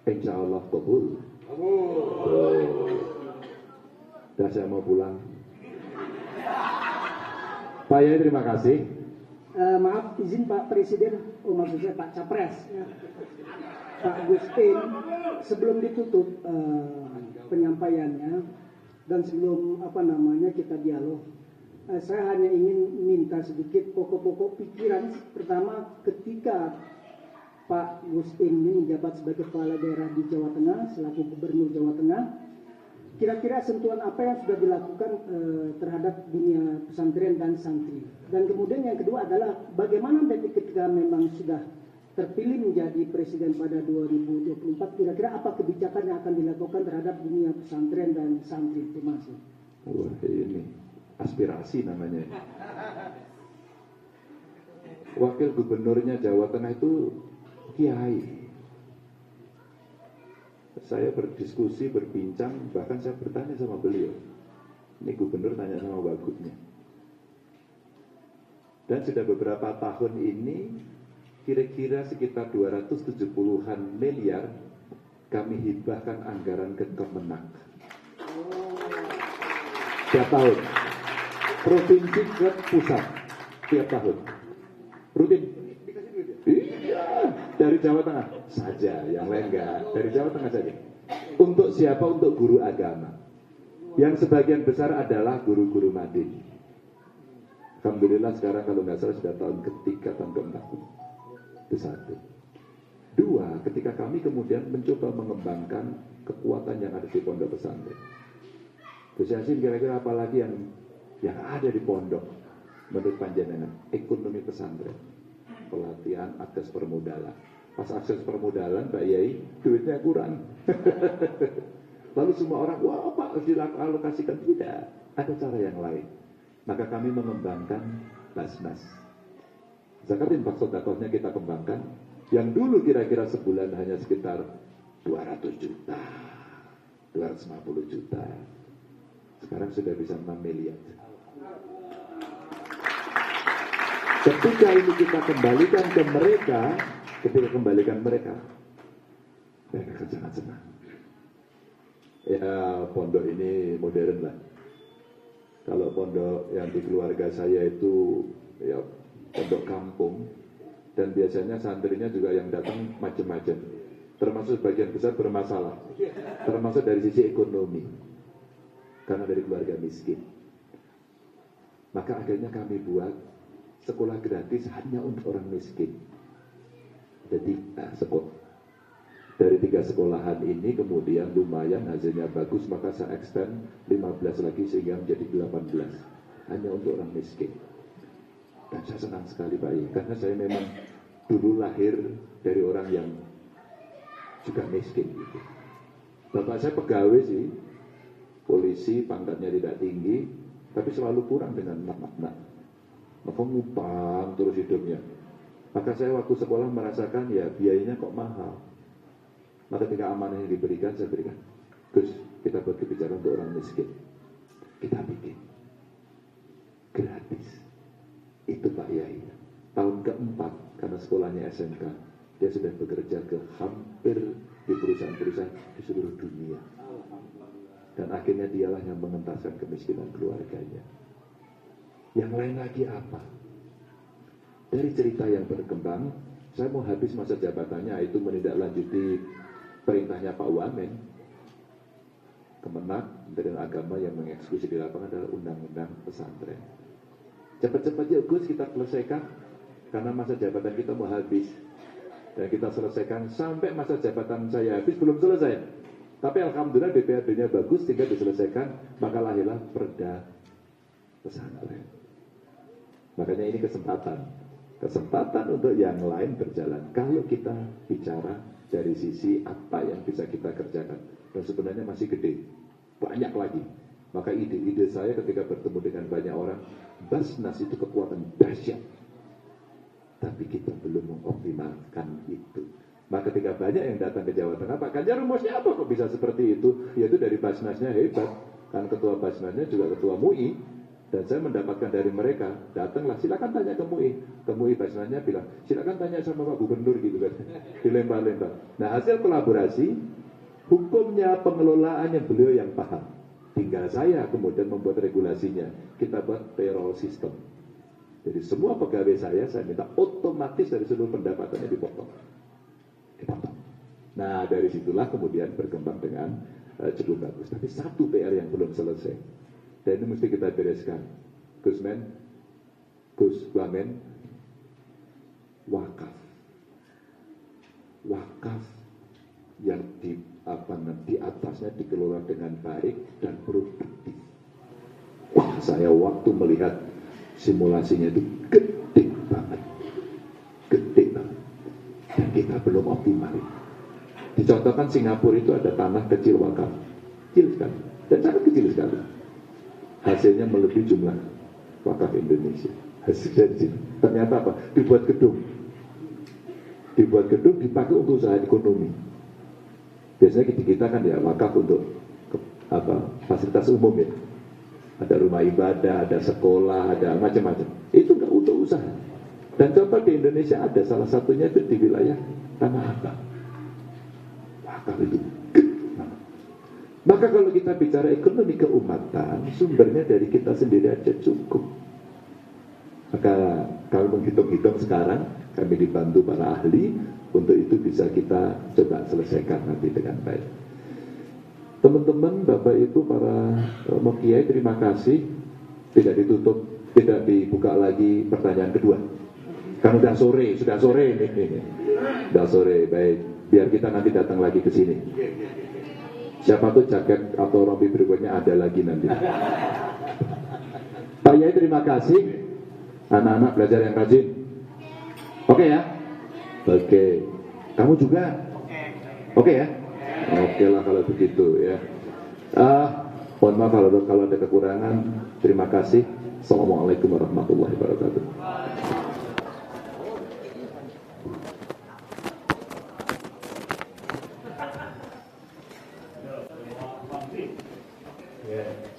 Insya Allah kabul. Dah saya mau pulang. Pak Yai, terima kasih. Maaf, izin Pak Presiden, maksud saya Pak Capres, ya. Pak Gustin, sebelum ditutup penyampaiannya dan sebelum kita dialog, saya hanya ingin minta sedikit pokok-pokok pikiran. Pertama, ketika Pak Gustin ini menjabat sebagai kepala daerah di Jawa Tengah selaku Gubernur Jawa Tengah, kira-kira sentuhan apa yang sudah dilakukan terhadap dunia pesantren dan santri? Dan kemudian yang kedua adalah bagaimana nanti ketika memang sudah terpilih menjadi presiden pada 2024, kira-kira apa kebijakan yang akan dilakukan terhadap dunia pesantren dan santri? Terima kasih. Wah, ini aspirasi namanya. Wakil gubernurnya Jawa Tengah itu kiai. Saya berdiskusi, berbincang, bahkan saya bertanya sama beliau. Ini gubernur tanya sama wagubnya. Dan sudah beberapa tahun ini, kira-kira sekitar 270-an miliar kami hibahkan anggaran ke Kemenak. Tiap tahun. Provinsi ke pusat. Tiap tahun. Rutin. Iya, dari Jawa Tengah saja, yang lain enggak. Dari Jawa Tengah saja. Untuk siapa? Untuk guru agama. Yang sebagian besar adalah guru-guru madin. Alhamdulillah sekarang kalau nggak salah sudah tahun ketiga, tahun keempat. Itu satu. Dua, ketika kami kemudian mencoba mengembangkan kekuatan yang ada di pondok pesantren. Gus Yasin, kira-kira apa lagi yang ada di pondok menurut panjenengan? Ekonomi pesantren, pelatihan, akses permodalan. Pas akses permodalan, Pak Yai, duitnya kurang. Lalu semua orang, wah Pak, harus dialokasikan. Tidak, ada cara yang lain. Maka kami mengembangkan Basnas. Zakat infak sedekahnya kita kembangkan. Yang dulu kira-kira sebulan hanya sekitar 200 juta, 250 juta. Sekarang sudah bisa 6 miliar. Ketika ini kita kembalikan ke mereka, mereka akan sangat senang. Ya, pondok ini modern lah. Kalau pondok yang di keluarga saya itu ya pondok kampung, dan biasanya santrinya juga yang datang macam-macam, termasuk sebagian besar bermasalah, termasuk dari sisi ekonomi, karena dari keluarga miskin. Maka akhirnya kami buat sekolah gratis hanya untuk orang miskin. Jadi dari 3 sekolahan ini kemudian lumayan hasilnya bagus, maka saya extend 15 lagi sehingga menjadi 18 hanya untuk orang miskin. Dan saya senang sekali Pak I, karena saya memang dulu lahir dari orang yang juga miskin gitu. Bapak saya pegawai sih, polisi, pangkatnya tidak tinggi, tapi selalu kurang dengan makna. Maka ngupang terus hidupnya. Maka saya waktu sekolah merasakan ya biayanya kok mahal. Maka ketika amanah yang diberikan, saya berikan. Gus, kita buat kebijakan untuk orang miskin. Kita bikin gratis. Itu Pak Yai. Tahun keempat, karena sekolahnya SMK, dia sudah bekerja ke hampir di perusahaan-perusahaan di seluruh dunia. Dan akhirnya dialah yang mengentaskan kemiskinan keluarganya. Yang lain lagi apa? Dari cerita yang berkembang, saya mau habis masa jabatannya, itu menindaklanjuti perintahnya Pak Wamen. Kemenak, Kementerian Agama yang mengeksekusi di lapangan adalah undang-undang pesantren. Cepat-cepat ya Gus, kita selesaikan, karena masa jabatan kita mau habis. Dan kita selesaikan sampai masa jabatan saya habis, belum selesai. Tapi Alhamdulillah DPRD-nya bagus, tinggal diselesaikan, maka lahirlah Perda Pesantren. Makanya ini kesempatan untuk yang lain berjalan. Kalau kita bicara dari sisi apa yang bisa kita kerjakan, dan sebenarnya masih gede, banyak lagi. Maka ide-ide saya ketika bertemu dengan banyak orang, Basnas itu kekuatan dahsyat, tapi kita belum mengoptimalkan itu. Maka ketika banyak yang datang ke Jawa Tengah, Pak Ganjar rumusnya apa kok bisa seperti itu? Yaitu dari Basnasnya hebat, kan ketua Basnasnya juga ketua MUI, Dan saya mendapatkan dari mereka, datanglah, silakan tanya ke MUI. Ke MUI Basnanya bilang, silakan tanya sama Pak Gubernur gitu kan. Dilempar-lempar. Nah, hasil kolaborasi, hukumnya, pengelolaannya beliau yang paham. Tinggal saya kemudian membuat regulasinya. Kita buat payroll system. Jadi semua pegawai saya minta otomatis dari seluruh pendapatannya dipotong. Nah, dari situlah kemudian berkembang dengan cukup bagus. Tapi satu PR yang belum selesai. Dan ini mesti kita bereskan. Gus Wamen, wakaf. Wakaf yang di atasnya dikelola dengan baik dan produktif. Wah, saya waktu melihat simulasinya itu gede banget. Gede banget. Dan kita belum optimal. Dicontohkan Singapura itu ada tanah kecil wakaf. Kecil sekali. Dan sangat kecil sekali. Hasilnya melebihi jumlah wakaf Indonesia. Hasilnya di sini. Ternyata apa? Dibuat gedung. Dibuat gedung dipakai untuk usaha ekonomi. Biasanya kita kan ya wakaf untuk fasilitas umum ya. Ada rumah ibadah, ada sekolah, ada macam-macam. Itu enggak untuk usaha. Dan contoh di Indonesia ada salah satunya itu di wilayah Tanah Abang. Wakaf itu. Maka kalau kita bicara ekonomi keumatan, sumbernya dari kita sendiri aja cukup. Maka kalau menghitung-hitung sekarang, kami dibantu para ahli, untuk itu bisa kita coba selesaikan nanti dengan baik. Teman-teman, Bapak Ibu, para Kiai, terima kasih. Tidak ditutup, tidak dibuka lagi pertanyaan kedua. Kan sudah sore ini. Sudah sore, baik. Biar kita nanti datang lagi ke sini. Siapa tuh jaket atau rompi berikutnya ada lagi nanti. Pak Yai, terima kasih. Anak-anak belajar yang rajin. Oke ya? Oke. Kamu juga? Oke ya? Oke lah kalau begitu ya. Mohon maaf kalau ada kekurangan. Terima kasih. Assalamualaikum warahmatullahi wabarakatuh. Yeah.